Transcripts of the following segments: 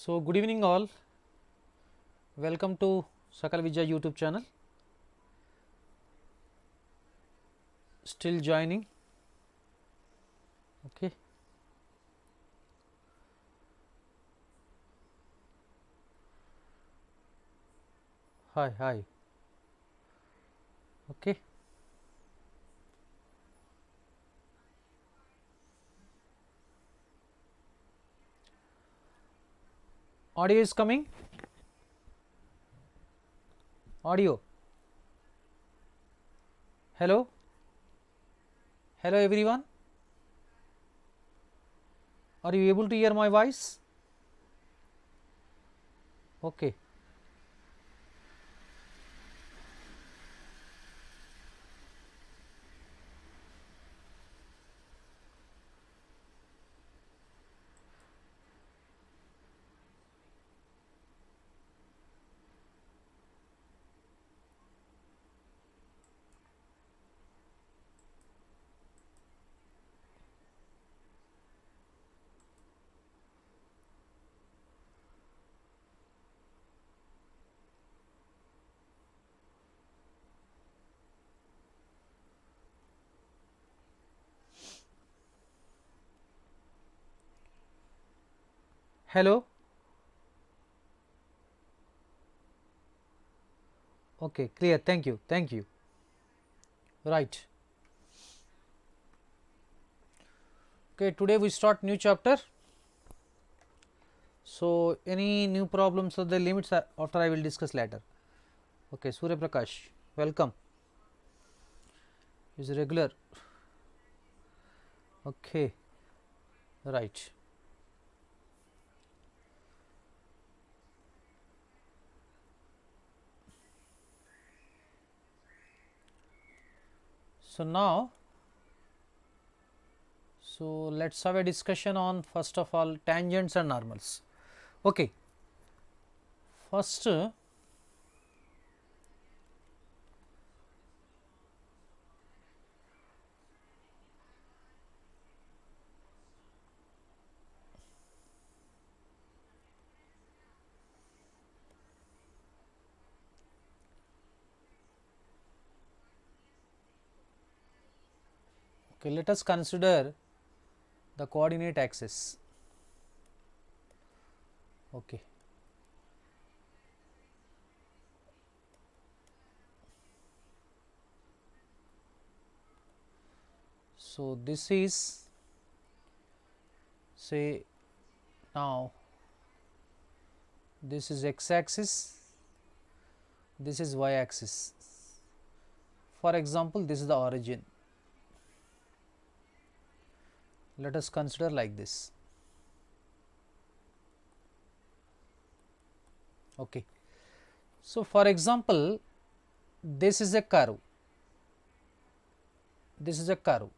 So, good evening all, welcome to SAKALAVIDYA YouTube channel. Still joining, okay. Hi, okay. Audio is coming, audio, hello everyone, are you able to hear my voice? Okay. Hello, okay, clear, thank you, right. Okay, today we start new chapter. So, any new problems of the limits after I will discuss later. Okay, Surya Prakash, welcome, is regular, okay, right. So, now, let us have a discussion on first of all tangents and normals. Okay. First, okay, let us consider the coordinate axis. Okay. So, this is say now this is x axis, this is y axis. For example, this is the origin. Let us consider like this. Okay. So, for example, this is a curve, this is a curve.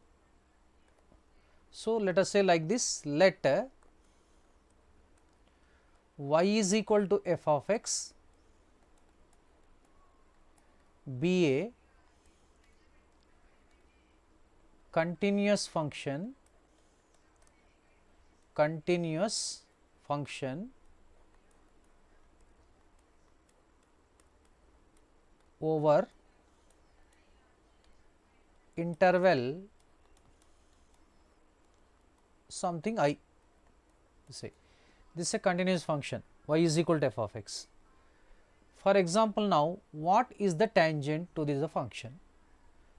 So, let us say like this, let y is equal to f of x be a continuous function over interval something I say. This is a continuous function y is equal to f of x. For example, now what is the tangent to this function?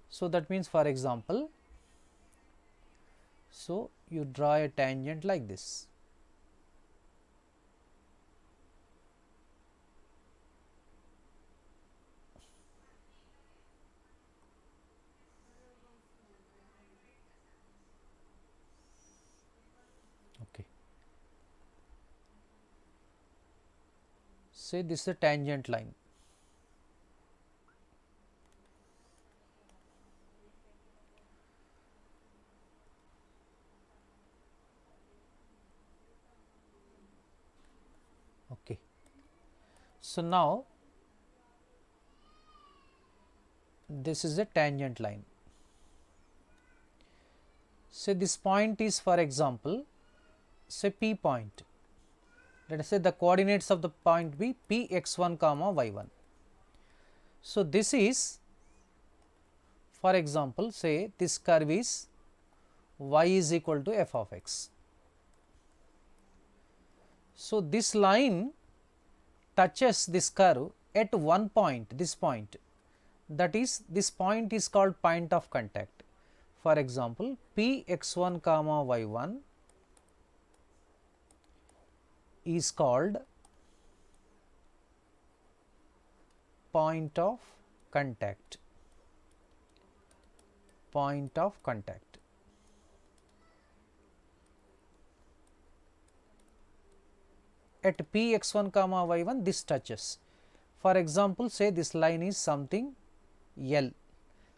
So, that means for example, so you draw a tangent like this. Okay. Say this is a tangent line. Okay. So, now this is a tangent line. Say this point is for example say P point. let us say the coordinates of the point be px1 comma y1. So, this is, for example, say this curve is y is equal to f of x. So, this line touches this curve at one point, this point, that is, this point is called point of contact. For example, px1 comma y1 is called point of contact, point of contact. At px1 comma y1 this touches. For example, say this line is something L.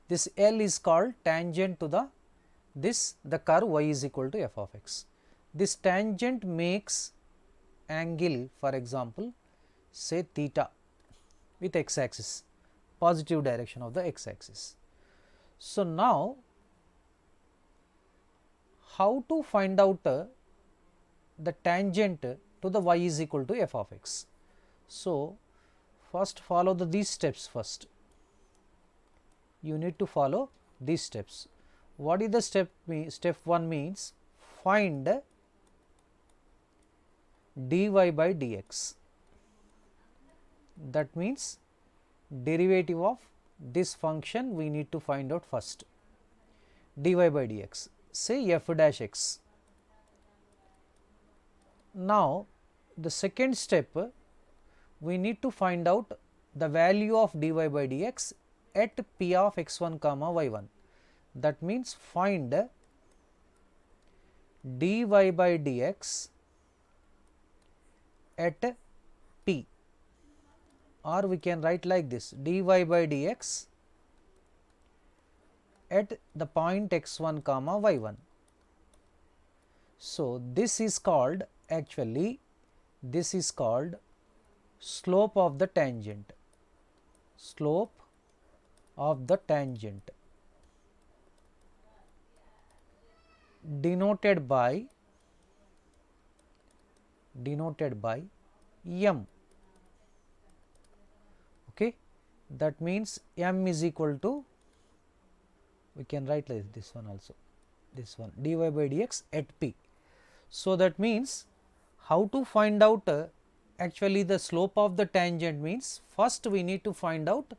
This L is called tangent to the curve y is equal to f of x. This tangent makes angle, for example, say theta with x axis, positive direction of the x axis. So, now how to find out the tangent to the y is equal to f of x. So, first follow these steps first. You need to follow these steps. What is the step? Step 1 means find dy by dx. That means derivative of this function we need to find out first. Dy by dx, say f dash x. Now, the second step, we need to find out the value of dy by dx at p of x1 comma y1. That means find dy by dx at p, or we can write like this, dy by dx at the point x1 comma y1. So, this is called, actually this is called slope of the tangent, slope of the tangent, denoted by m. Okay, that means m is equal to, we can write like this one also, this one, dy by dx at p. So, that means how to find out actually the slope of the tangent means first we need to find out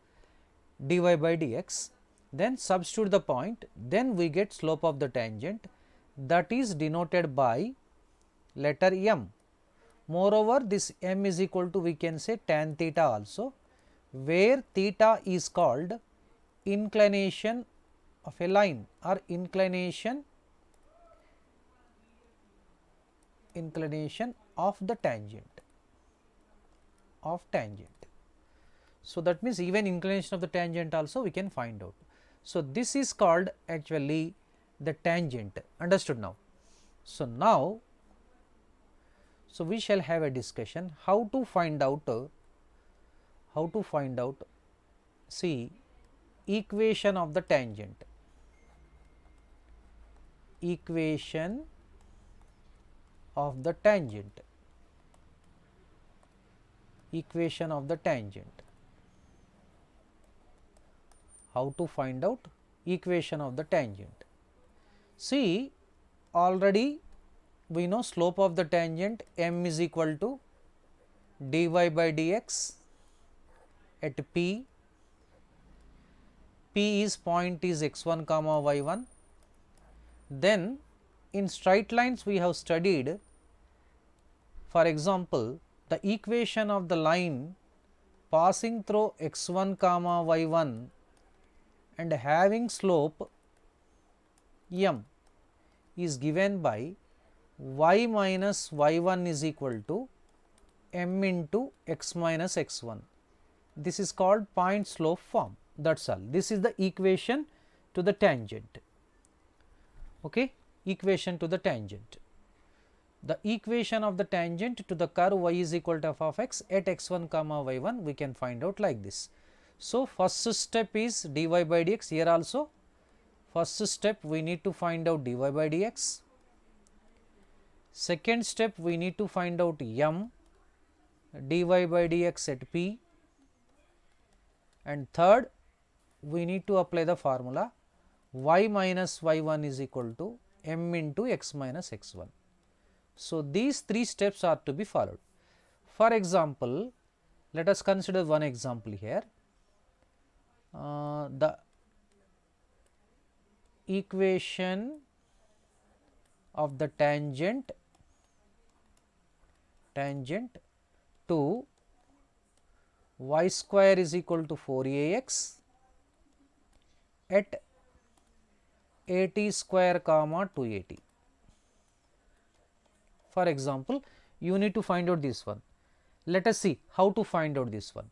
dy by dx, then substitute the point, then we get slope of the tangent, that is denoted by letter m. Moreover, this m is equal to, we can say tan theta also, where theta is called inclination of a line or inclination of the tangent, So, that means even inclination of the tangent also we can find out. So, this is called actually the tangent, understood now. So, now, so we shall have a discussion how to find out, see, equation of the tangent, equation of the tangent, equation of the tangent. How to find out equation of the tangent? See, already we know slope of the tangent m is equal to dy by dx at p. P is point is x1 comma y1. Then in straight lines we have studied, for example, the equation of the line passing through x1 comma y1 and having slope m is given by y minus y1 is equal to m into x minus x1. This is called point slope form, that is all. This is the equation to the tangent. Okay, equation to the tangent. The equation of the tangent to the curve y is equal to f of x at x1 comma y1 we can find out like this. So, first step is dy by dx. Here also first step we need to find out dy by dx. Second step we need to find out m. dy by dx at P, and third we need to apply the formula y minus y1 is equal to m into x minus x1. So, these three steps are to be followed. For example, let us consider one example here. The equation of the tangent to y square is equal to 4ax at at square comma 2at. For example, you need to find out this one. Let us see how to find out this one.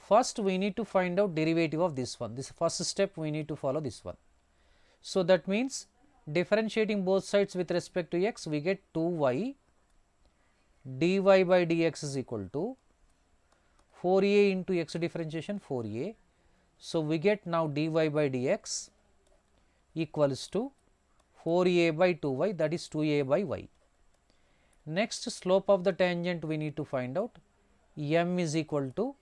First, we need to find out derivative of this one. This first step we need to follow this one. So, that means differentiating both sides with respect to x, we get 2y dy by dx is equal to 4a into x differentiation 4a. So, we get now dy by dx equals to 4a by 2y, that is 2a by y. Next, slope of the tangent we need to find out. M is equal to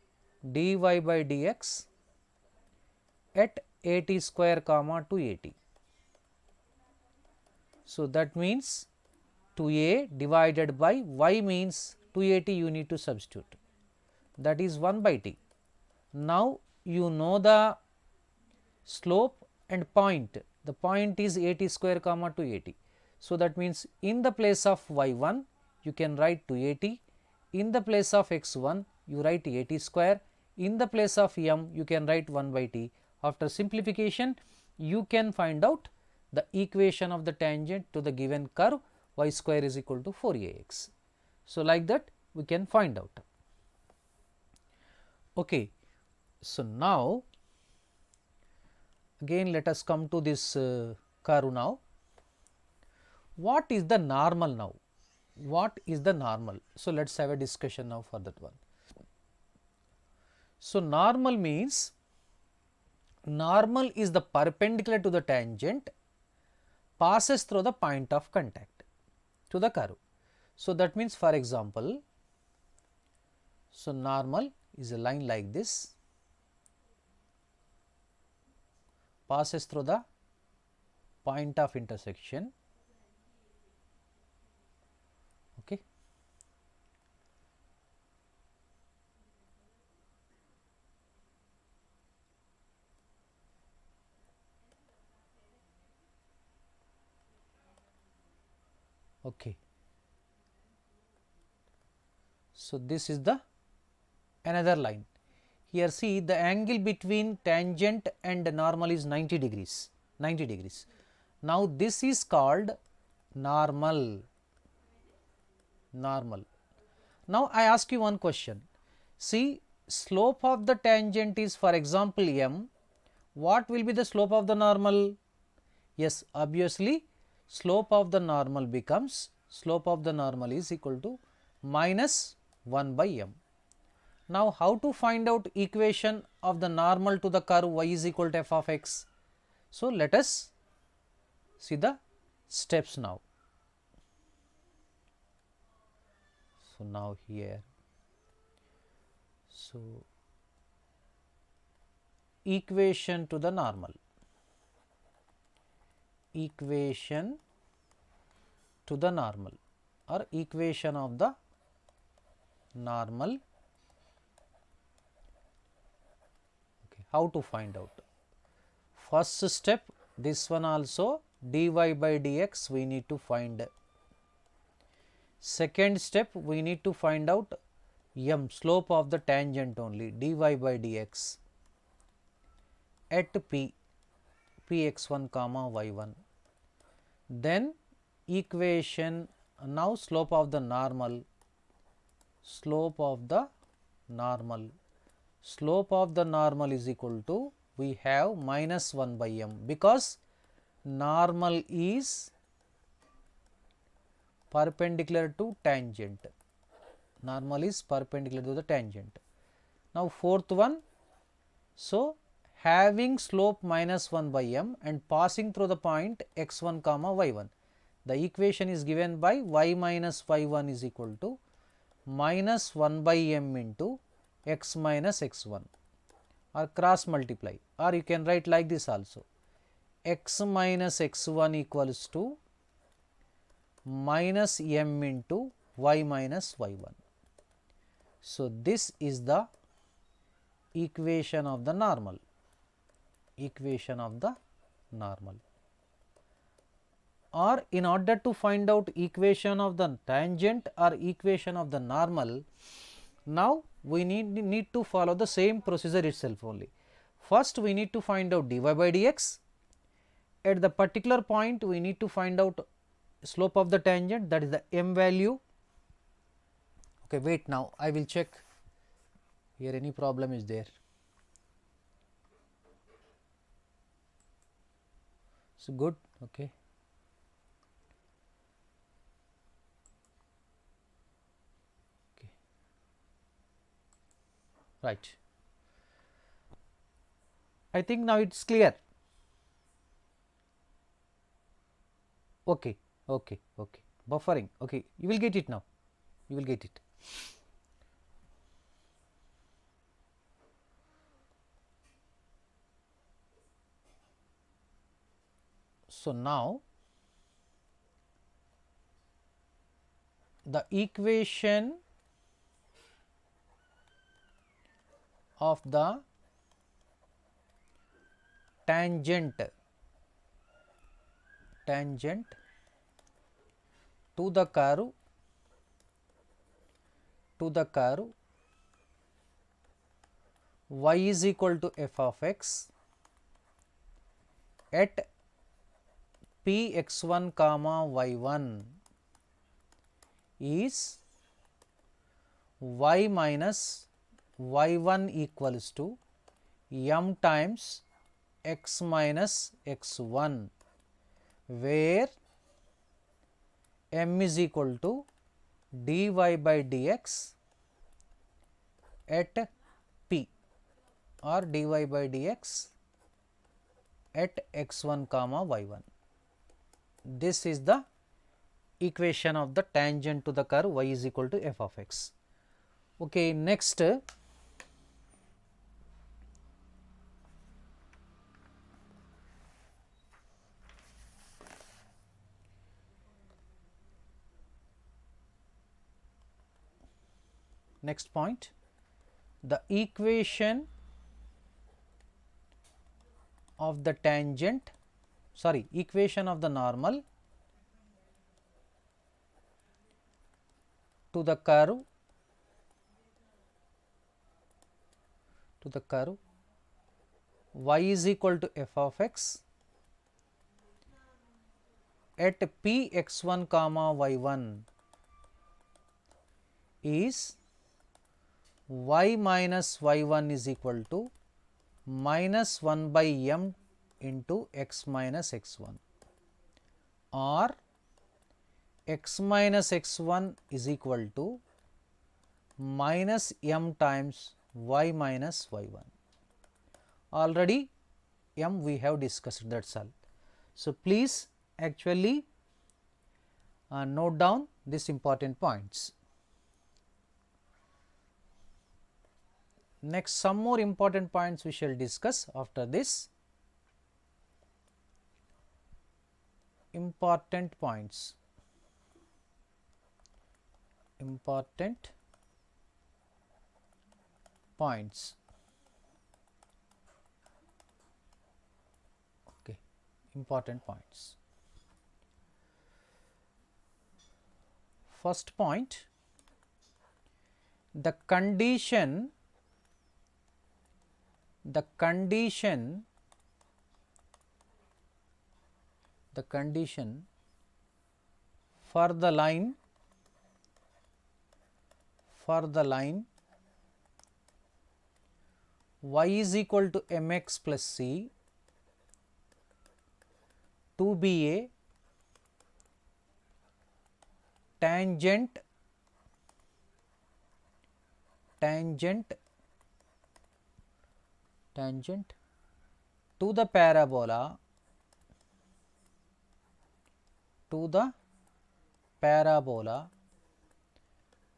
dy by dx at at square comma 2at. So, that means 2a divided by y means 2at, you need to substitute, that is 1 by t. Now, you know the slope and point, the point is at square comma 2at. So, that means in the place of y1 you can write 2at, in the place of x1 you write at square, in the place of m you can write 1 by t. After simplification you can find out the equation of the tangent to the given curve y square is equal to 4ax. So, like that we can find out. Okay. So, now again let us come to this curve now. What is the normal now? What is the normal? So, let us have a discussion now for that one. So, normal means normal is the perpendicular to the tangent passes through the point of contact to the curve. So, that means for example, so normal is a line like this, passes through the point of intersection. Okay. Okay. So, this is the another line. Here see the angle between tangent and normal is 90 degrees, 90 degrees. Now, this is called normal. Normal. Now, I ask you one question. See, slope of the tangent is for example m. What will be the slope of the normal? Yes, obviously slope of the normal becomes, slope of the normal is equal to minus 1 by m. Now, how to find out equation of the normal to the curve y is equal to f of x? So, let us see the steps now. So, now here, so equation to the normal, equation to the normal or equation of the normal. Okay, how to find out? First step, this one also dy by dx we need to find. Second step, we need to find out m, slope of the tangent only, dy by dx at p, px1 comma y1. Then equation, now slope of the normal, slope of the normal, slope of the normal is equal to, we have minus 1 by m, because normal is perpendicular to tangent, normal is perpendicular to the tangent. Now, fourth one, so having slope minus 1 by m and passing through the point x1 comma y1, the equation is given by y minus y1 is equal to minus 1 by m into x minus x1, or cross multiply, or you can write like this also, x minus x1 equals to minus m into y minus y1. So, this is the equation of the normal, or in order to find out equation of the tangent or equation of the normal, now we need to follow the same procedure itself only. First we need to find out dy by dx. At the particular point we need to find out slope of the tangent, that is the m value. Okay, wait, now I will check here any problem is there. So, good. Okay. Okay. Right. I think now it is clear. Okay, okay, okay. Buffering. Okay, you will get it now. You will get it. So, now the equation of the tangent to the curve y is equal to f of x at p x1 comma y1 is y minus y1 equals to m times x minus x1, where m is equal to dy by dx at p, or dy by dx at x1 comma y1. This is the equation of the tangent to the curve y is equal to f of x. Okay, next point, the equation of the tangent, equation of the normal to the curve y is equal to f of x at p x1 comma y1 is y minus y1 is equal to minus 1 by m into x minus x1, or x minus x1 is equal to minus m times y minus y1. Already m we have discussed, that is all. So, please actually note down these important points. Next, some more important points we shall discuss after this. Important points. Okay, important points. First point, the condition for the line y is equal to mx plus c to be a tangent to the parabola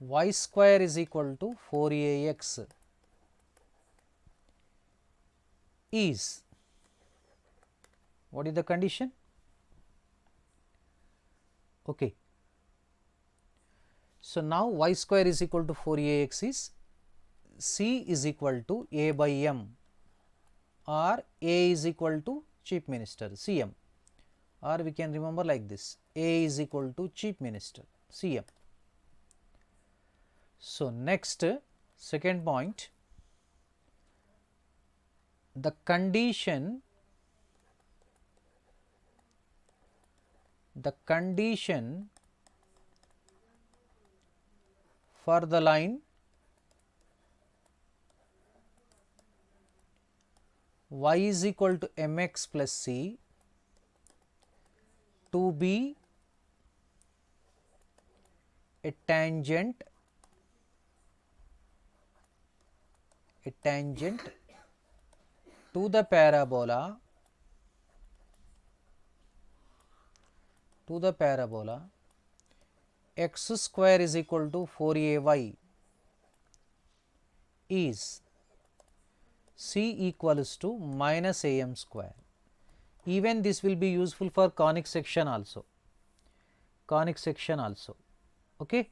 y square is equal to 4ax is, what is the condition? Okay. So, now y square is equal to 4ax is c is equal to a by m, or a is equal to chief minister cm, or we can remember like this, a is equal to chief minister cm. So, next second point, the condition for the line y is equal to mx plus c to be a tangent to the parabola x square is equal to 4ay is c equals to minus am square. Even this will be useful for conic section also. Okay,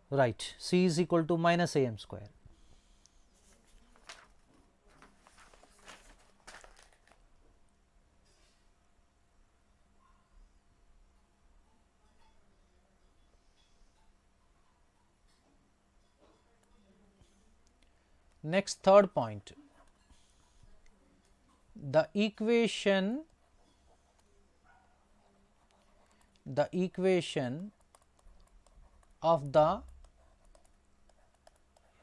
right, c is equal to minus am square. Next, third point, the equation of the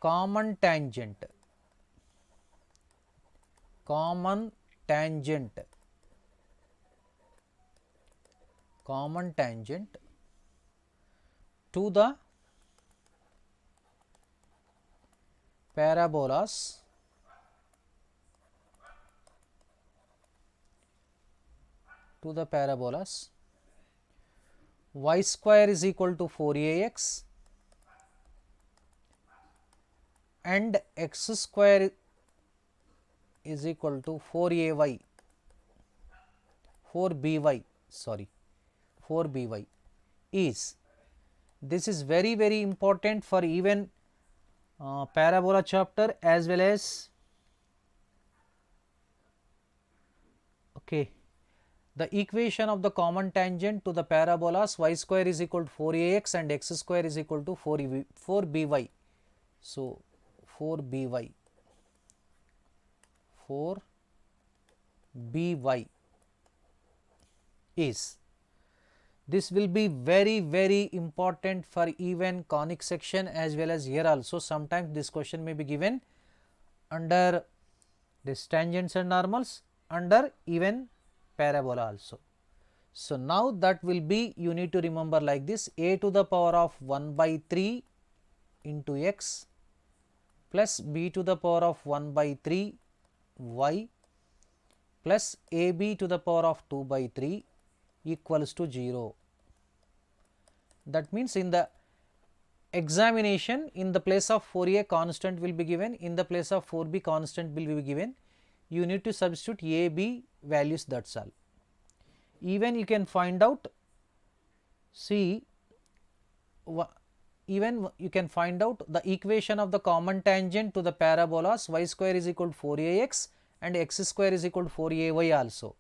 common tangent to the parabolas y square is equal to 4ax and x square is equal to 4by is, this is very important for even parabola chapter as well as, okay, the equation of the common tangent to the parabolas y square is equal to 4ax and x square is equal to 4by. So, 4by is, this will be very important for even conic section as well as here also. Sometimes this question may be given under this tangents and normals, under even parabola also. So, now that will be, you need to remember like this, a to the power of 1 by 3 into x plus b to the power of 1 by 3 y plus ab to the power of 2 by 3 equals to 0. That means, in the examination, in the place of 4a constant will be given, in the place of 4b constant will be given, you need to substitute a, b values, that is all. Even you can find out, see, even you can find out the equation of the common tangent to the parabolas y square is equal to 4ax and x square is equal to 4ay also.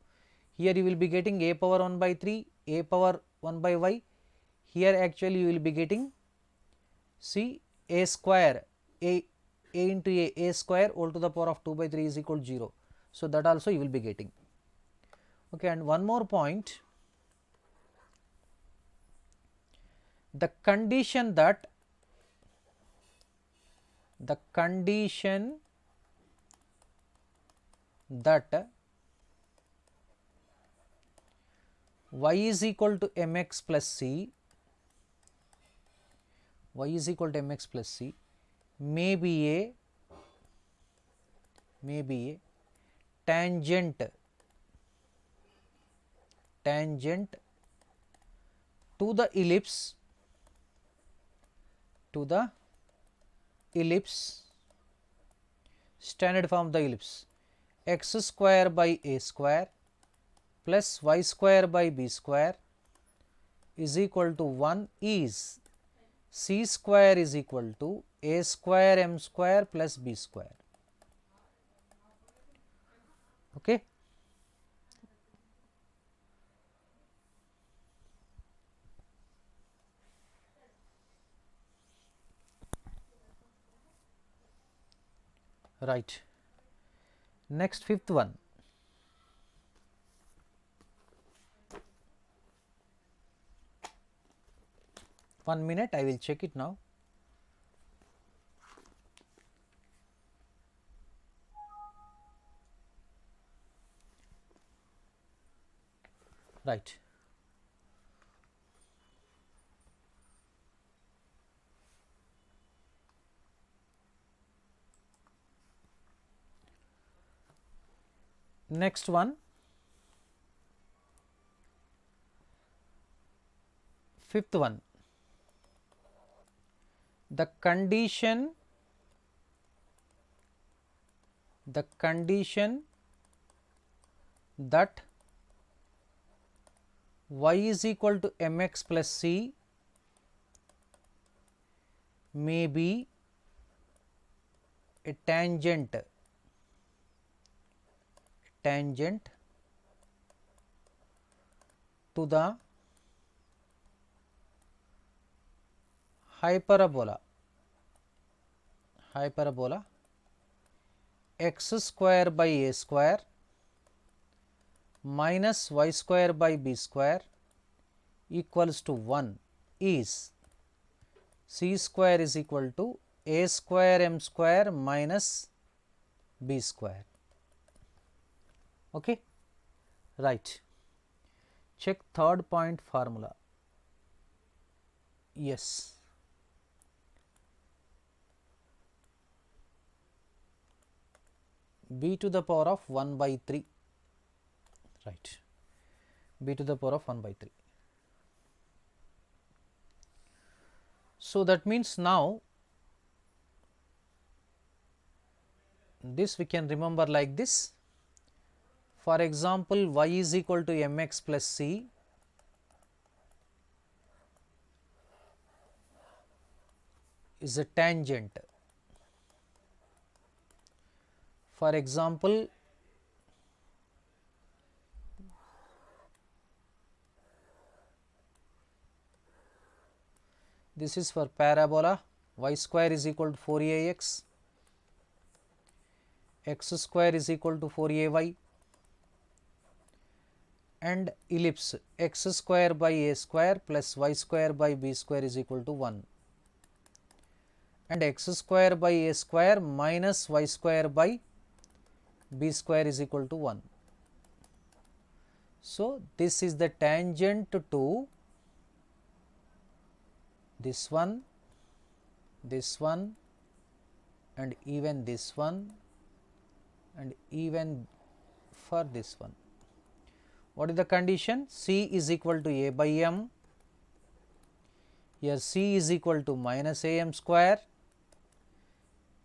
Here you will be getting a power 1 by 3, a power 1 by y. Here actually you will be getting, see, a square, a into a square all to the power of 2 by 3 is equal to 0. So, that also you will be getting. Okay, and one more point, the condition that y is equal to mx plus c, may be a tangent to the ellipse to the ellipse, standard form of the ellipse, x square by a square plus y square by b square is equal to 1 is c square is equal to a square m square plus b square. Okay. Right. Next, fifth one. One minute, I will check it now. Right. Next one, fifth one, the condition that y is equal to mx plus c may be a tangent to the hyperbola x square by a square minus y square by b square equals to 1 is c square is equal to a square m square minus b square. Okay. Right. Check third point formula. Yes. B to the power of 1 by 3. Right. B to the power of 1 by 3. So that means now this we can remember like this. For example, y is equal to mx plus c is a tangent. For example, this is for parabola y square is equal to 4ax, x square is equal to 4ay, and ellipse x square by a square plus y square by b square is equal to 1, and x square by a square minus y square by b square is equal to 1. So, this is the tangent to this one, and even this one, and even for this one. What is the condition? C is equal to a by m. Here C is equal to minus am square.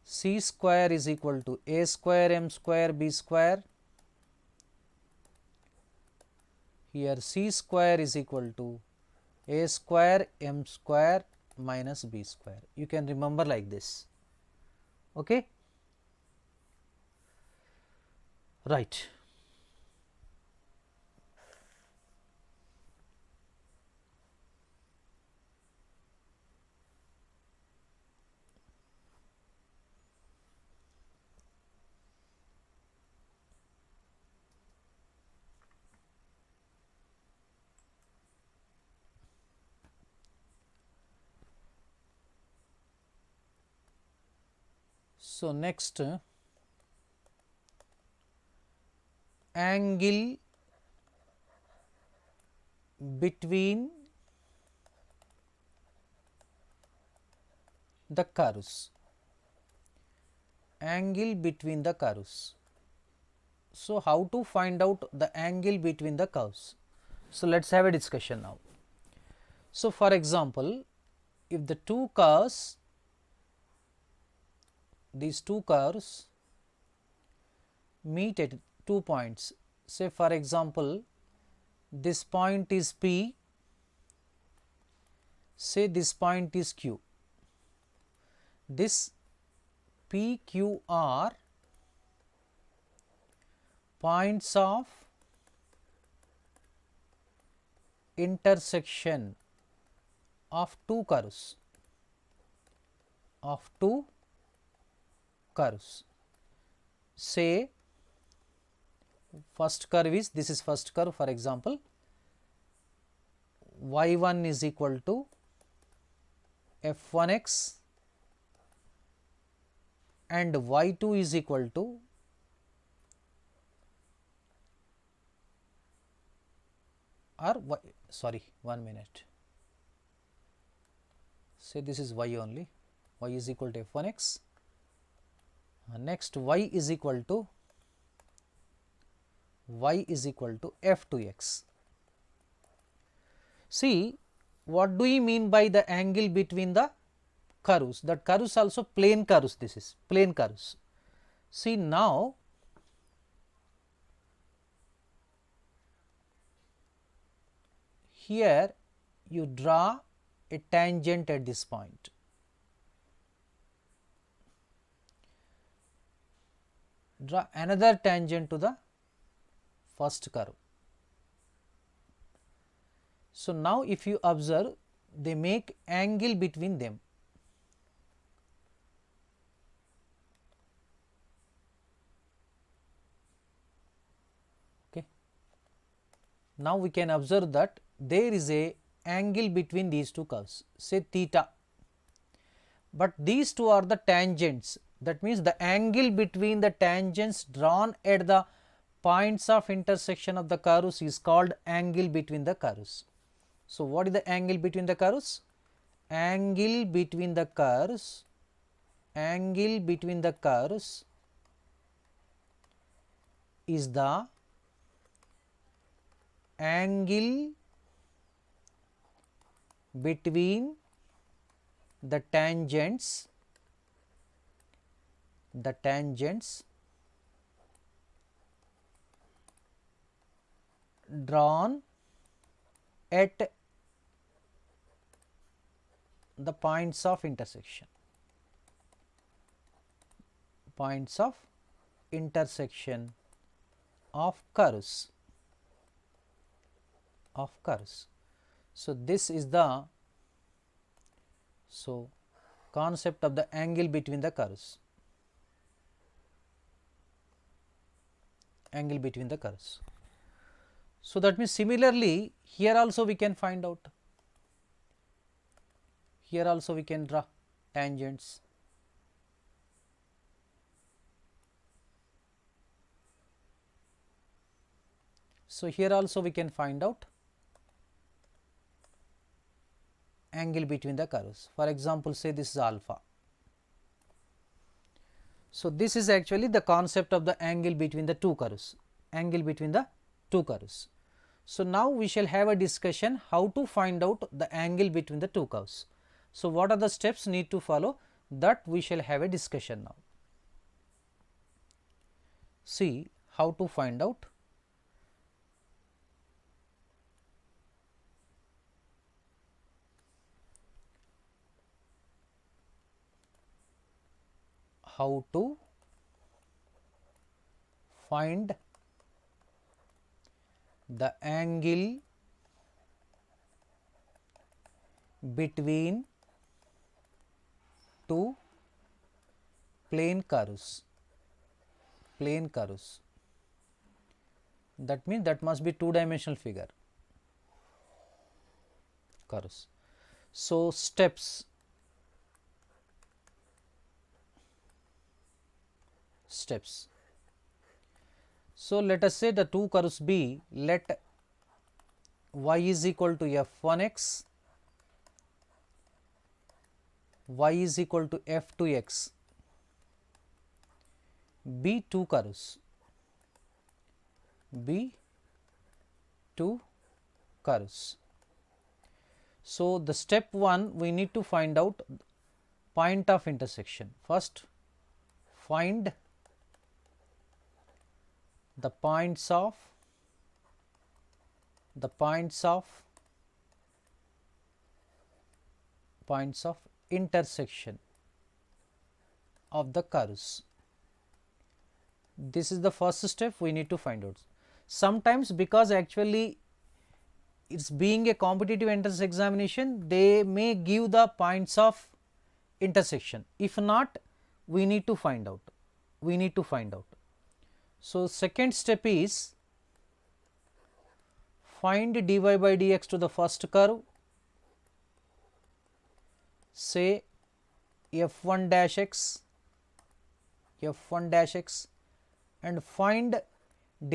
C square is equal to a square m square b square. Here C square is equal to a square m square minus b square. You can remember like this. Okay. Right. So, next, angle between the curves. Angle between the curves. So, how to find out the angle between the curves? So, let us have a discussion now. So, for example, if the two curves these two curves meet at 2 points. Say for example, this point is P, say this point is Q. This P, Q are points of intersection of two curves, Say first curve is, this is first curve, for example, y1 is equal to f1x and y2 is equal to sorry, 1 minute. Say this is y only, y is equal to f1x. Next y is equal to f2x. See, what do we mean by the angle between the curves? That curves also plane curves, this is plane curves. See, now here you draw a tangent at this point. Draw another tangent to the first curve. So, now if you observe, they make angle between them. Okay. Now, we can observe that there is a angle between these two curves, say theta, but these two are the tangents. That means the angle between the tangents drawn at the points of intersection of the curves is called angle between the curves. So, what is the angle between the curves? Angle between the curves is the angle between the tangents drawn at the points of intersection, of curves. So, this is the concept of the angle between the curves. So, that means similarly here also we can find out, here also we can draw tangents. So, here also we can find out angle between the curves. For example, say this is alpha. So, this is actually the concept of the angle between the two curves, So, now we shall have a discussion how to find out the angle between the two curves. So, what are the steps need to follow, that we shall have a discussion now. See how to find out. How to find the angle between two plane curves. That means that must be two-dimensional figure curves. So, steps. So, let us say the two curves be, let y is equal to f1x, y is equal to f2x, be two curves, So, the step 1 we need to find out point of intersection. First find the points of intersection of the curves. This is the first step we need to find out. Sometimes because actually it is being a competitive entrance examination, they may give the points of intersection. If not, we need to find out. So, second step is find dy by dx to the first curve, say f1 dash x, and find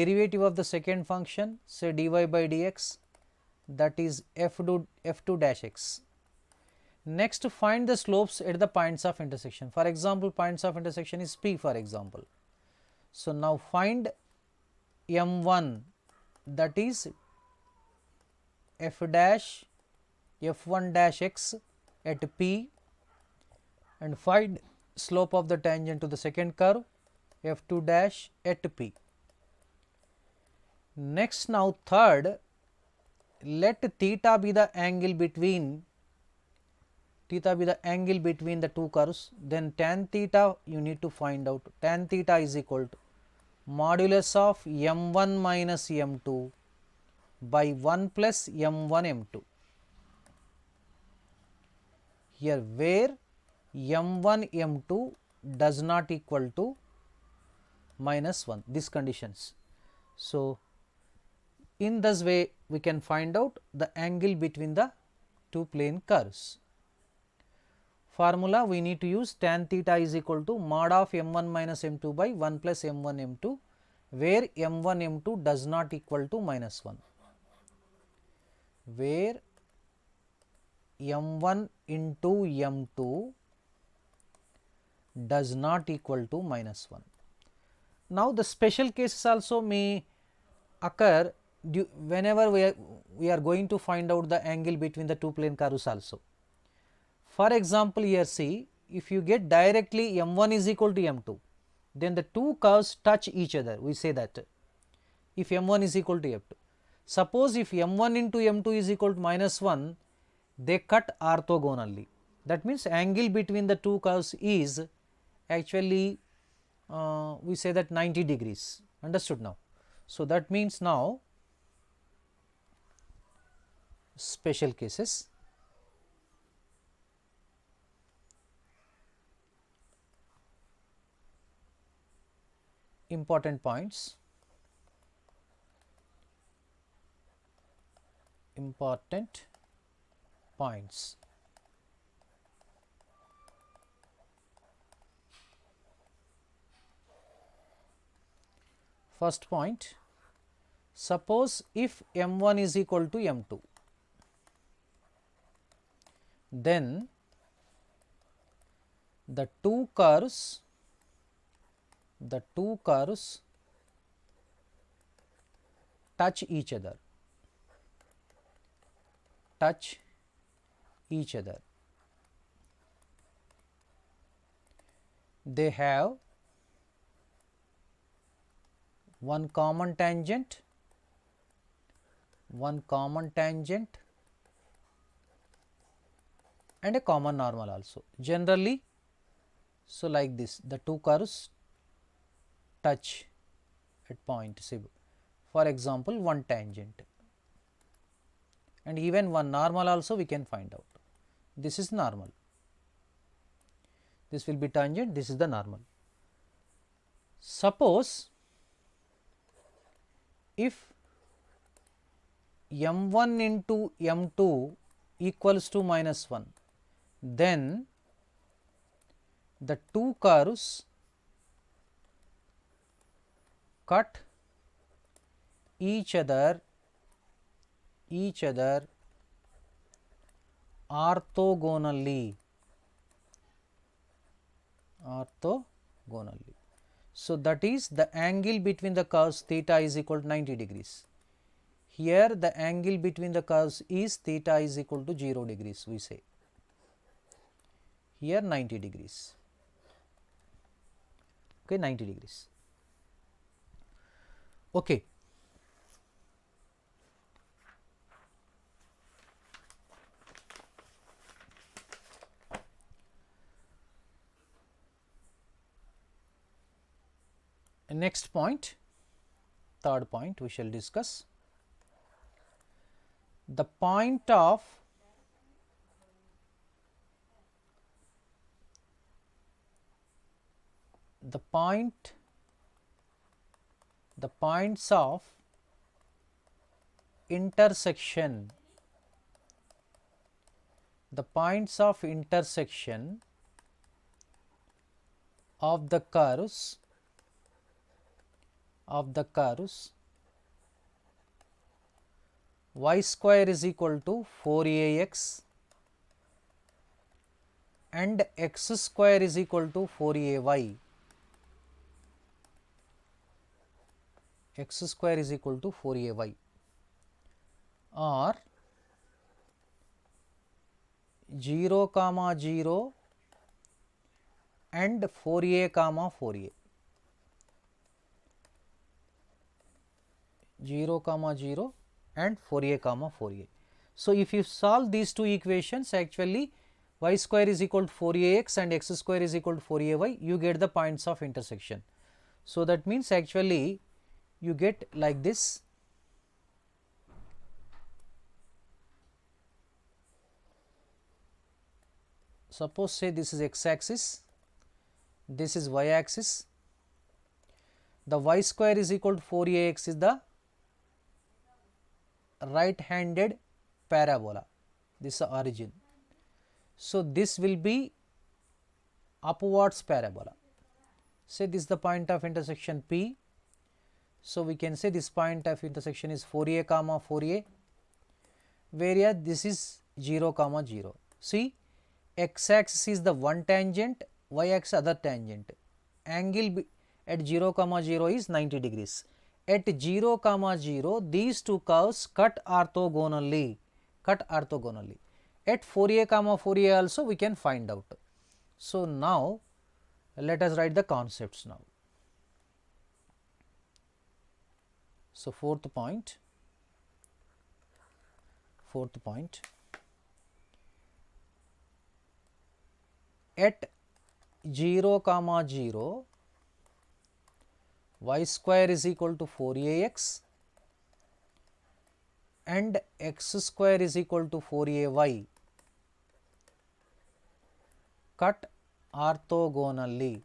derivative of the second function, say dy by dx, that is f2 dash x. Next, find the slopes at the points of intersection. For example, points of intersection is P for example. So, now find m1, that is f1 dash x at P, and find slope of the tangent to the second curve f2 dash at P. Next, now third, let theta be the angle between the two curves, then tan theta you need to find out. Tan theta is equal to modulus of m1 minus m2 by 1 plus m1 m2. Here where m1 m2 does not equal to minus 1, these conditions. So, in this way we can find out the angle between the two plane curves. Formula we need to use tan theta is equal to mod of m1 minus m2 by 1 plus m1 m2, where m1 m2 does not equal to minus 1, where m1 into m2 does not equal to minus 1. Now, the special cases also may occur whenever we are going to find out the angle between the two plane curves also. For example, here see, if you get directly m1 is equal to m2, then the two curves touch each other, we say that if m1 is equal to m2. Suppose if m1 into m2 is equal to minus 1, they cut orthogonally. That means angle between the two curves is actually we say that 90 degrees, understood now. So, that means now special cases. Important points. First point, suppose if m1 is equal to m2, then the two curves touch each other. They have one common tangent and a common normal also. Generally, so like this, the two curves touch at point, say for example one tangent, and even one normal also we can find out. This is normal, this will be tangent, this is the normal. Suppose if m1 into m2 equals to minus 1, then the two curves cut each other orthogonally. So, that is the angle between the curves theta is equal to 90 degrees. Here the angle between the curves is theta is equal to 0 degrees, we say, here 90 degrees. okay, 90 degrees. Okay. Next point, third point we shall discuss the point of the points of intersection, the points of intersection of the curves y square is equal to 4ax and x square is equal to 4ay, x square is equal to 4ay, or 0, 0 and 4a, 4a, 0, 0 and 4a, 4a. So, if you solve these two equations, actually y square is equal to 4ax and x square is equal to 4ay, you get the points of intersection. So, that means actually you get like this. Suppose say this is x axis, this is y axis, the y square is equal to 4ax is the right handed parabola, this is the origin. So, this will be upwards parabola. Say this is the point of intersection P. So, we can say this point of intersection is 4a, 4a, whereas this is 0, 0. See, x axis is the one tangent, y axis other tangent. Angle at 0, 0 is 90 degrees. At 0, 0, these two curves cut orthogonally. At 4a, 4a also we can find out. So, now let us write the concepts now. So, fourth point, at 0, 0, y square is equal to 4ax and x square is equal to 4ay, cut orthogonally.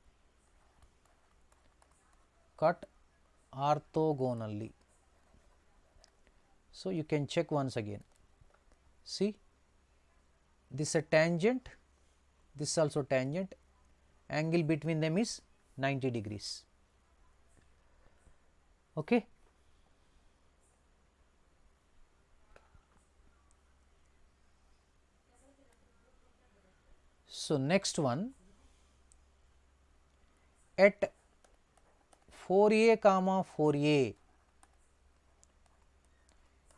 So, you can check once again. See, this is a tangent, this is also tangent, angle between them is 90 degrees. Okay. So, next one, at 4a, 4a,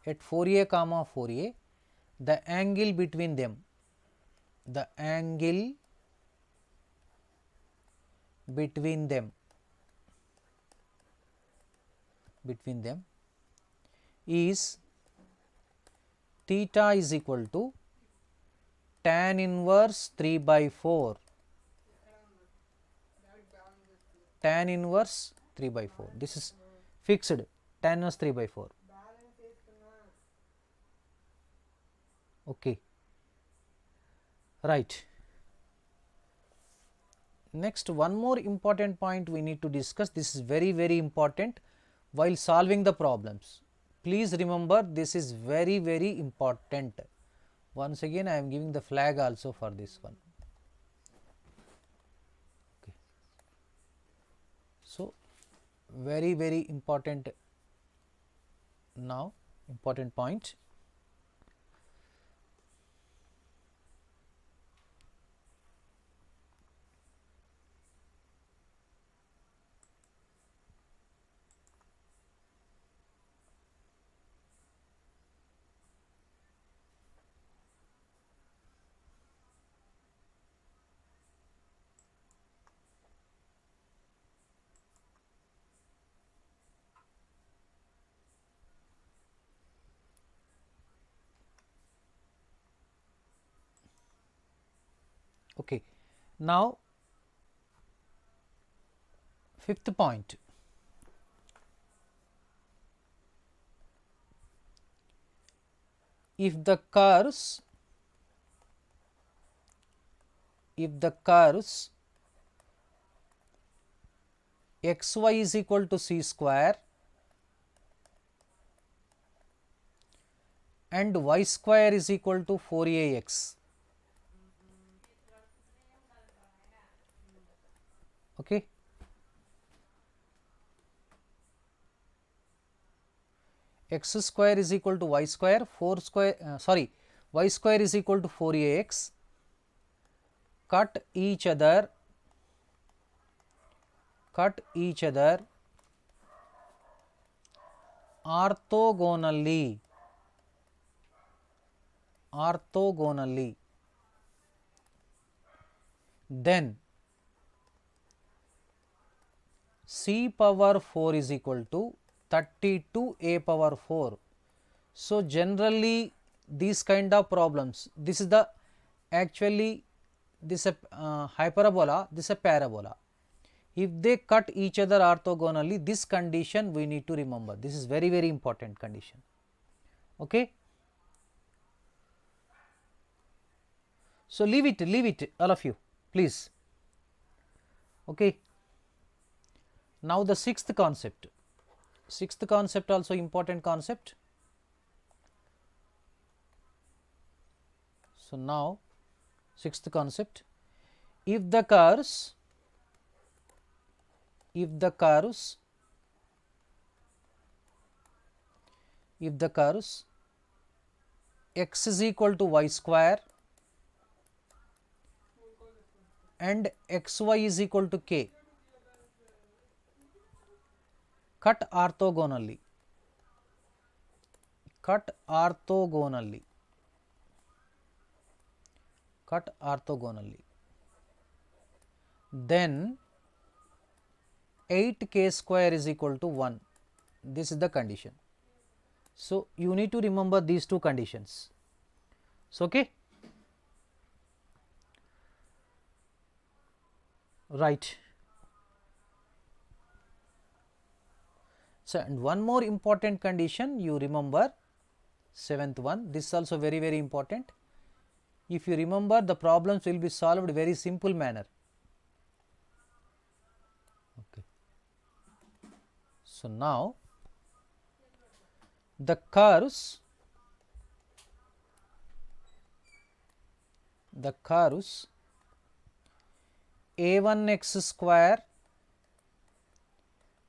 at 4a, 4a, the angle between them, is theta is equal to tan inverse 3 by 4, tan inverse 3 by 4, this is fixed, tan inverse 3 by 4. Okay, right. Next, one more important point we need to discuss. This is very, very important while solving the problems. Please remember, this is very, very important. Once again, I am giving the flag also for this one. Okay. So, very, very important now, important point. Okay. Now, fifth point, if the curves xy is equal to c square and y square is equal to 4ax. Okay. X square is equal to y square, y square is equal to 4ax, cut each other orthogonally, then c power 4 is equal to 32a power 4. So, generally these kind of problems, this is the actually this a hyperbola, this a parabola. If they cut each other orthogonally, this condition we need to remember. This is very, very important condition. Okay. So, leave it all of you, please. Okay. Now, the sixth concept also important concept. So, now sixth concept, if the curves x is equal to y square and xy is equal to k, cut orthogonally, then 8k square is equal to 1. This is the condition. So, you need to remember these two conditions. So, okay. Right. So, and one more important condition you remember, seventh one, this is also very, very important. If you remember, the problems will be solved very simple manner. Okay. So, now the curves a1x square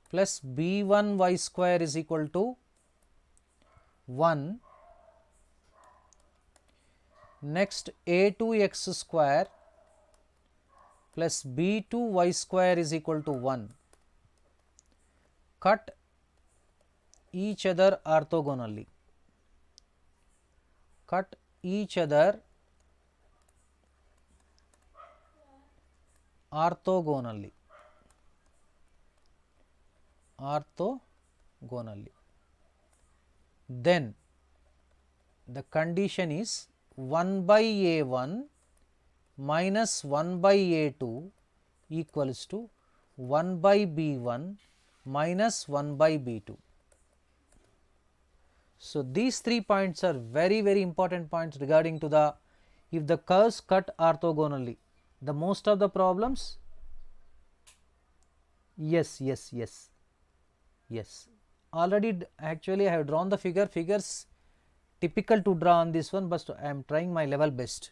plus b1y square is equal to 1, next a2x square plus b2y square is equal to 1, cut each other orthogonally, then the condition is 1 by a1 minus 1 by a2 equals to 1 by b1 minus 1 by b2. So, these 3 points are very, very important points regarding to the, if the curves cut orthogonally, the most of the problems, yes, already actually I have drawn the figures typical to draw on this one, but I am trying my level best.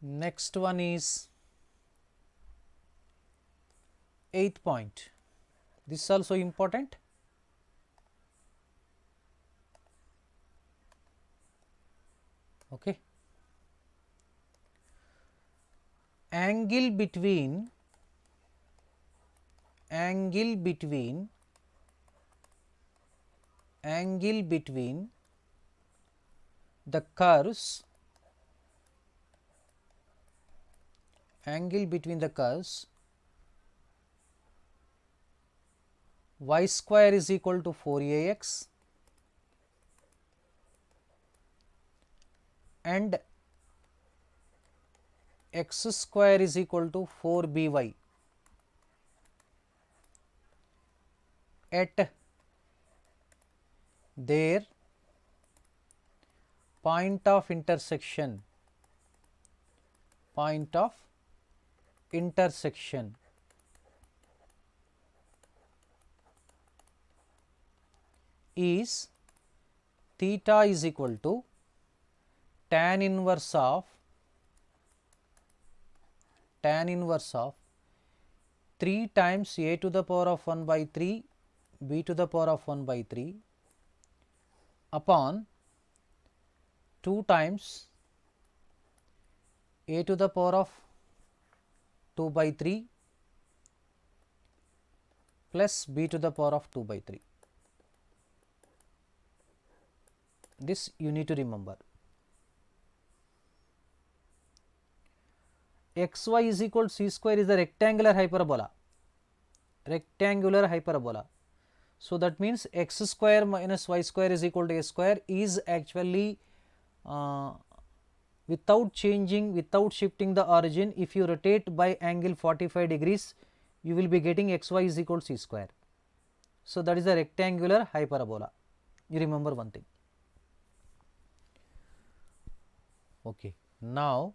Next one is 8th point. This is also important. Okay. Angle between the curves y square is equal to 4ax and x square is equal to 4by at their point of intersection is theta is equal to tan inverse of 3 times a to the power of 1 by 3 b to the power of 1 by 3 upon 2 times a to the power of 2 by 3 plus b to the power of 2 by 3. This you need to remember. xy is equal to c square is the rectangular hyperbola. So that means x square minus y square is equal to a square is actually without shifting the origin. If you rotate by angle 45 degrees, you will be getting xy is equal to c square. So that is a rectangular hyperbola. You remember one thing. Okay, now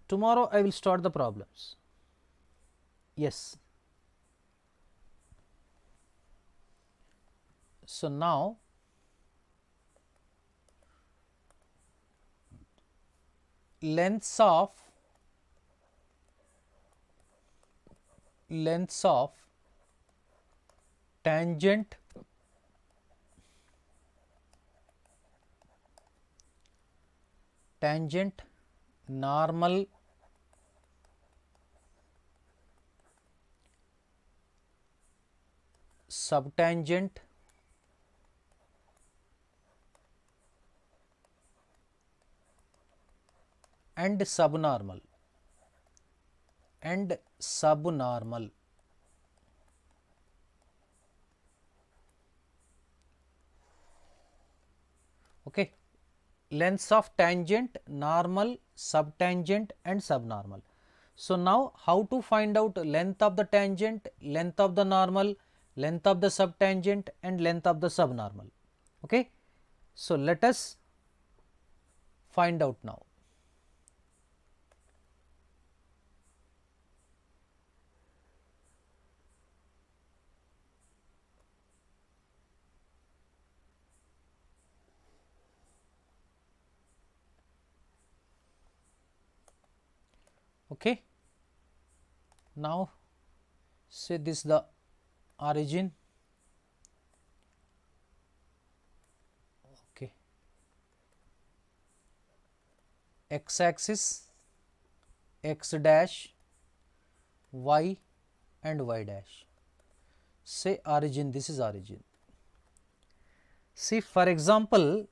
tomorrow I will start the problems. Yes. So now lengths of tangent normal subtangent and subnormal okay, lengths of tangent, normal, subtangent and subnormal. So now how to find out length of the tangent, length of the normal, length of the subtangent and length of the subnormal. Okay, so let us find out now. Okay, now say this is the origin. Okay, x axis x dash, y and y dash. Say origin, this is origin. See, for example,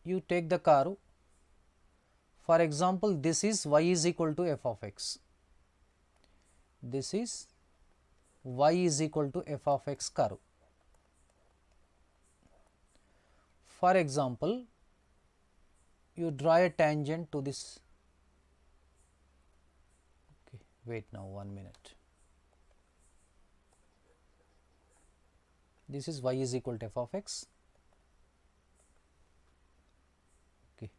you take the curve. For example, this is y is equal to f of x. This is y is equal to f of x curve. For example, you draw a tangent to this. Okay, wait now 1 minute. This is y is equal to f of x. Okay.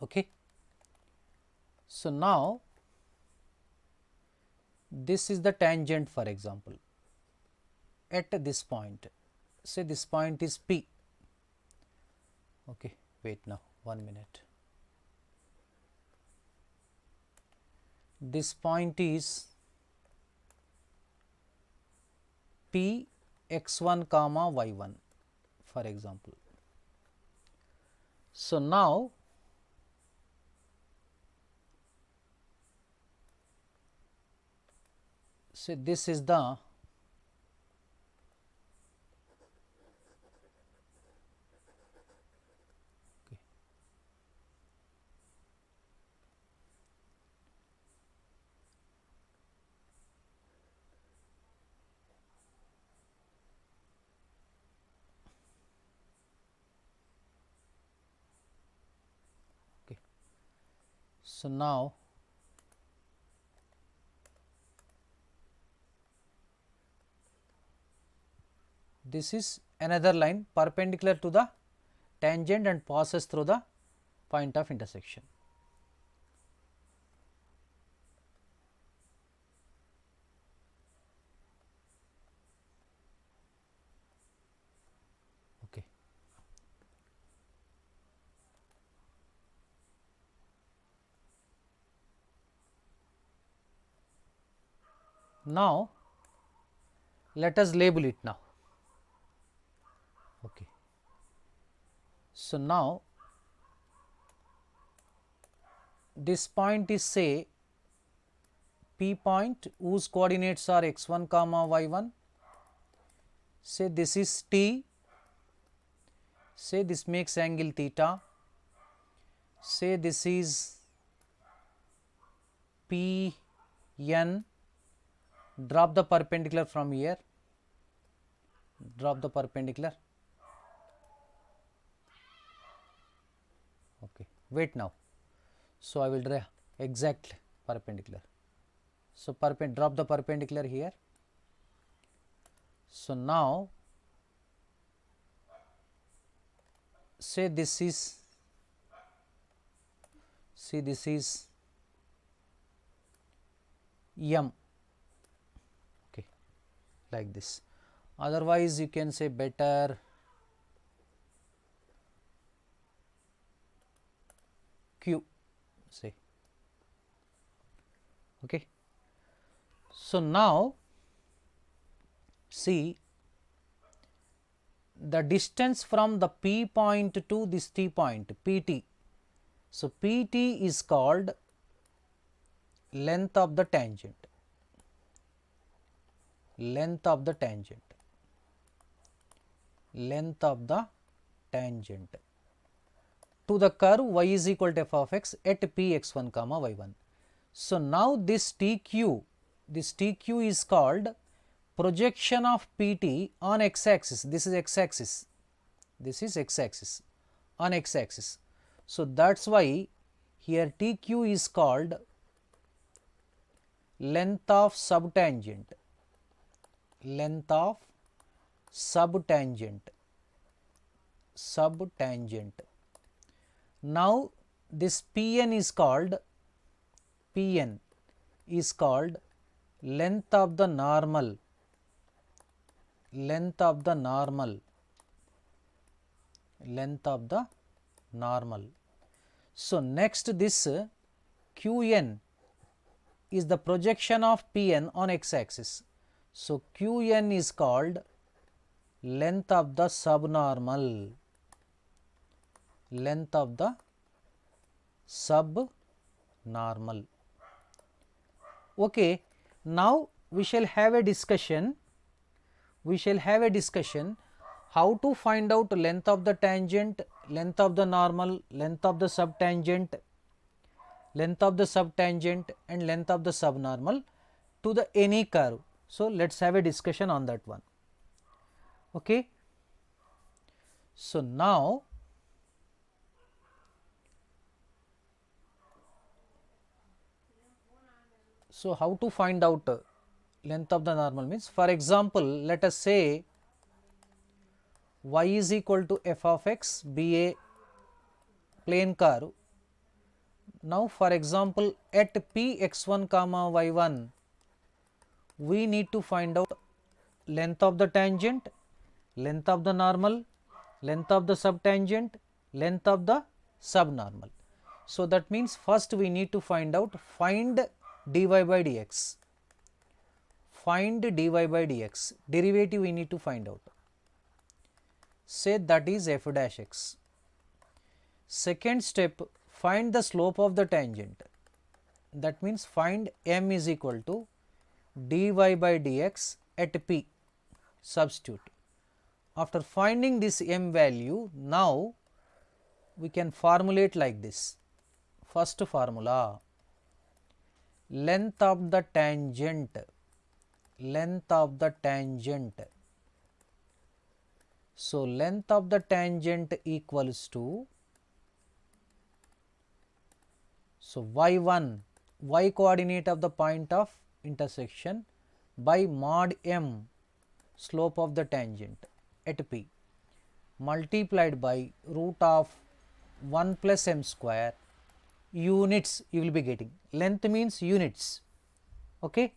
Okay. So now this is the tangent, for example, at this point. Say this point is P. Okay, wait now 1 minute. this point is P x1 comma y1 for example. So, now say this is the so now this is another line perpendicular to the tangent and passes through the point of intersection. Okay. Now, let us label it now. Okay. So, now this point is say P point whose coordinates are x1 comma y1, say this is T, say this makes angle theta, say this is P n, drop the perpendicular from here, drop the perpendicular. Okay, wait now. So, I will draw exact perpendicular. So, drop the perpendicular here. So, now say this is, see this is M, okay, like this. Otherwise, you can say better Q, say. Okay. So, now see the distance from the P point to this T point Pt. So, Pt is called length of the tangent, length of the tangent, length of the tangent to the curve y is equal to f of x at P x1 comma y1. So, now this TQ is called projection of Pt on x axis, this is x axis, this is x axis, on x axis. So, that is why here TQ is called length of subtangent, length of subtangent, subtangent. Now, this Pn is called length of the normal, length of the normal, length of the normal. So, next this Qn is the projection of Pn on x axis. So, Qn is called length of the subnormal, length of the subnormal. Okay. Now, we shall have a discussion, how to find out length of the tangent, length of the normal, length of the subtangent, and length of the subnormal to the any curve. So, let us have a discussion on that one. Okay. So, now how to find out length of the normal means, for example, let us say y is equal to f of x be a plane curve. Now, for example, at P x1 comma y1, we need to find out length of the tangent, length of the normal, length of the subtangent, length of the subnormal. So, that means first we need to find dy by dx. Find dy by dx. Derivative we need to find out. Say that is f dash x. Second step, find the slope of the tangent. That means find m is equal to dy by dx at p. Substitute. After finding this m value, now we can formulate like this. First formula, length of the tangent, length of the tangent. So, length of the tangent equals to, so y1, y coordinate of the point of intersection by mod m, slope of the tangent at p, multiplied by root of 1 plus m square, units you will be getting. Length means units. Okay.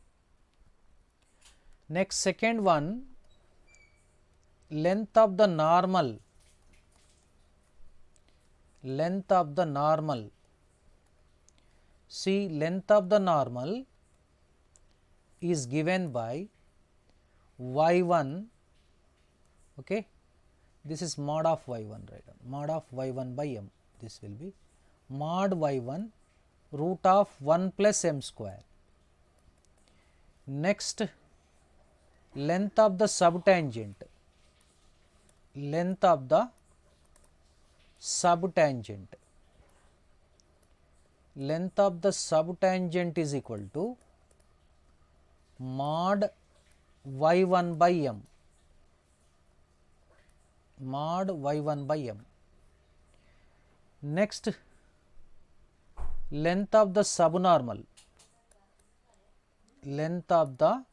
Next, second one, length of the normal, length of the normal. See, length of the normal is given by y1, okay. This is mod of y1, right? Mod of y1 by m. This will be mod y1 root of 1 plus m square. Next, length of the subtangent, length of the subtangent, length of the subtangent is equal to mod y1 by m, mod y1 by m. Next, length of the subnormal, length of the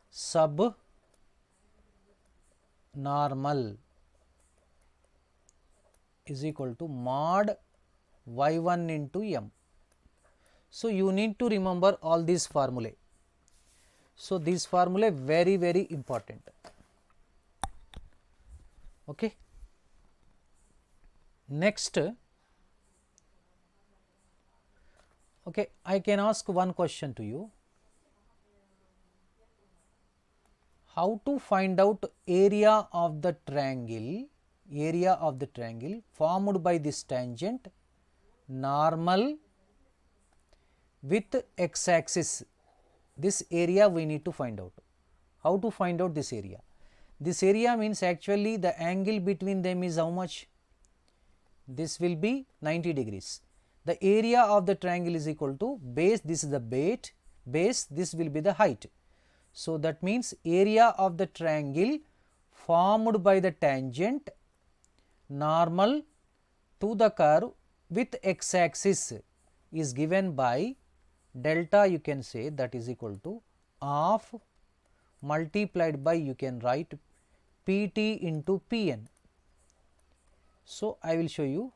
subnormal is equal to mod y1 into m. So, you need to remember all these formulae. So, these formulae very, very important. Okay. Next, okay, I can ask one question to you. How to find out area of the triangle, area of the triangle formed by this tangent, normal with x axis. This area we need to find out. How to find out this area? This area means actually the angle between them is how much? This will be 90 degrees. The area of the triangle is equal to base, this is the base, this will be the height. So, that means area of the triangle formed by the tangent normal to the curve with x axis is given by delta, you can say, that is equal to of multiplied by, you can write Pt into Pn. So, I will show you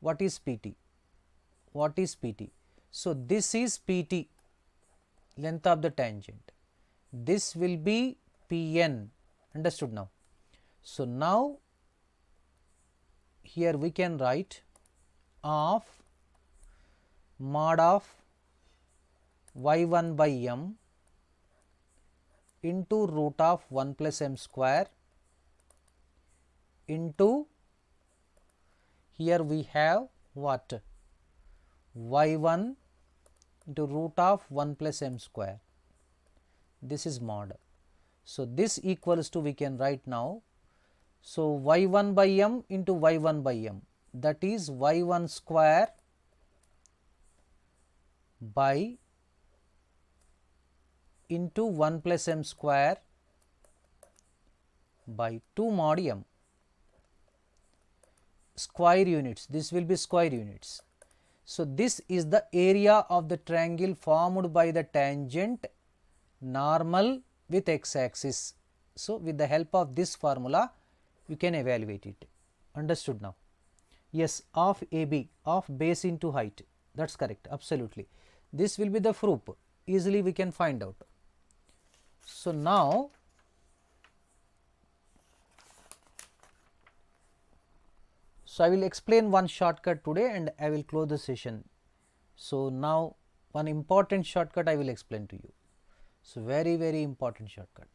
what is Pt. What is Pt? So, this is Pt, length of the tangent. This will be Pn, understood now. So, now here we can write of mod of y1 by m into root of 1 plus m square into, here we have what? y1 into root of 1 plus m square. This is mod. So, this equals to, we can write now. So, y1 by m into y1 by m, that is y1 square by into 1 plus m square by 2 mod m, square units, this will be square units. So, this is the area of the triangle formed by the tangent normal with x axis. So, with the help of this formula you can evaluate it. Understood now? Yes, of AB, of base into height, that is correct, absolutely. This will be the proof, easily we can find out. So, now I will explain one shortcut today and I will close the session. So, now one important shortcut I will explain to you. So, very important shortcut.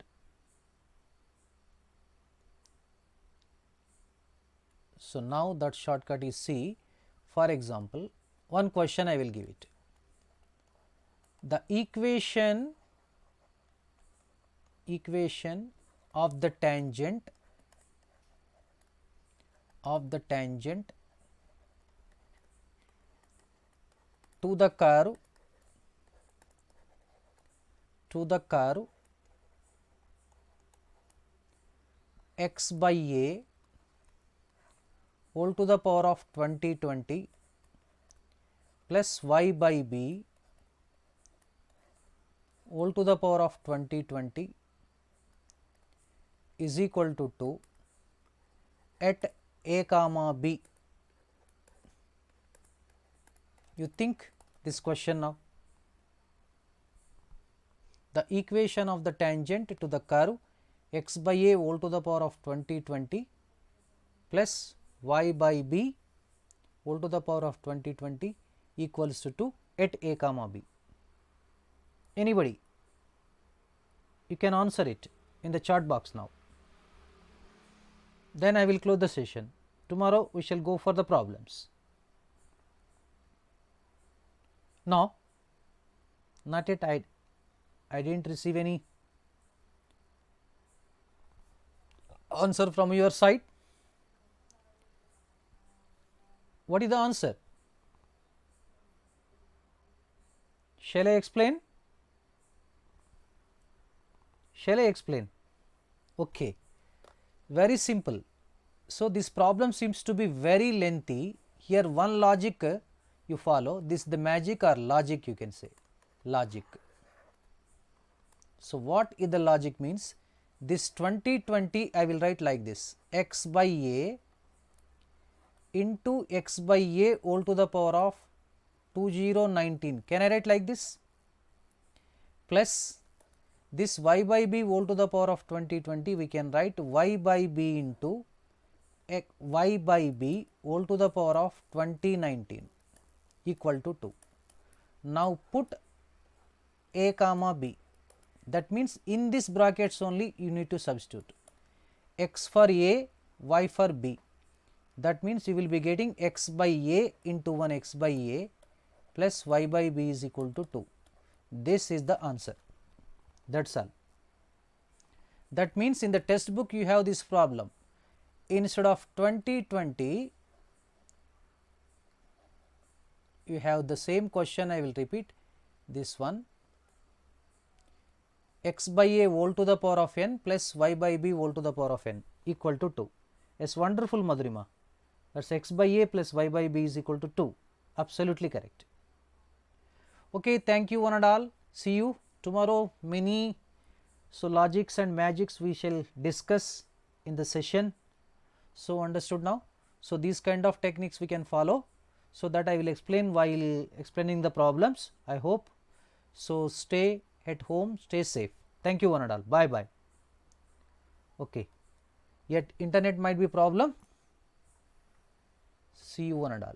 So, now that shortcut is C. For example, one question I will give it. The equation of the tangent to the curve x by a whole to the power of 2020 plus y by b whole to the power of 2020 is equal to 2 at a comma b. You think this question now. The equation of the tangent to the curve x by a whole to the power of 2020 plus y by b whole to the power of 2020 equals to 2 at a comma b. Anybody? You can answer it in the chat box now. Then I will close the session. Tomorrow we shall go for the problems. No, not yet. I didn't receive any answer from your side. What is the answer? Shall I explain? Shall I explain? Okay, very simple. So, this problem seems to be very lengthy. Here one logic you follow, this the magic or logic, you can say logic. So, what is the logic means? This 2020 I will write like this, x by a into x by a whole to the power of 2019. Can I write like this? Plus this y by b whole to the power of 2020, we can write y by b into y by b whole to the power of 2019 equal to 2. Now, put a comma b, that means in this brackets only you need to substitute x for a, y for b. That means you will be getting x by a into 1 x by a plus y by b is equal to 2. This is the answer. That's all. That means in the textbook you have this problem. Instead of 2020, you have the same question. I will repeat this one, x by a whole to the power of n plus y by b whole to the power of n equal to 2. Yes, wonderful Madhurima. That's x by a plus y by b is equal to 2. Absolutely correct. Okay, thank you one and all. See you tomorrow. Many logics and magics we shall discuss in the session. So, understood now. So, these kind of techniques we can follow. So, that I will explain while explaining the problems. I hope. So, stay at home, stay safe. Thank you one and all. Bye bye. Okay. Yet internet might be problem. See you one and all.